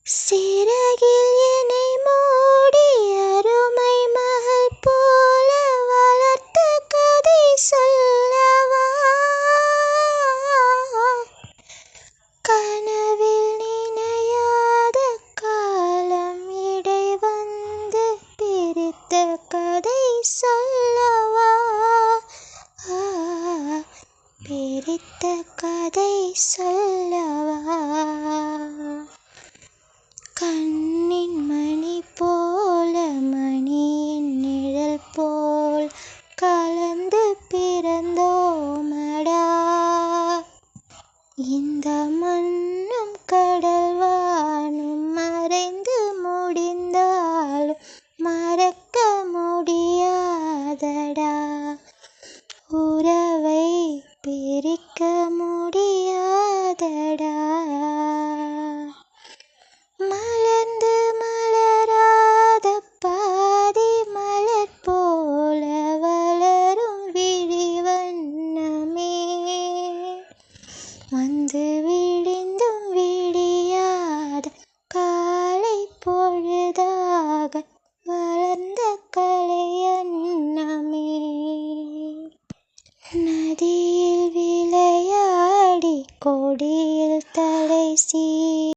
சிறகில் என்னை மூடி அருமை மகள் போல வளர்த்த கதை சொல்லவா? கனவில் நினையாத காலம் இடை வந்து பிரித்த கதை சொல்லவா? பிரித்த கதை சொல்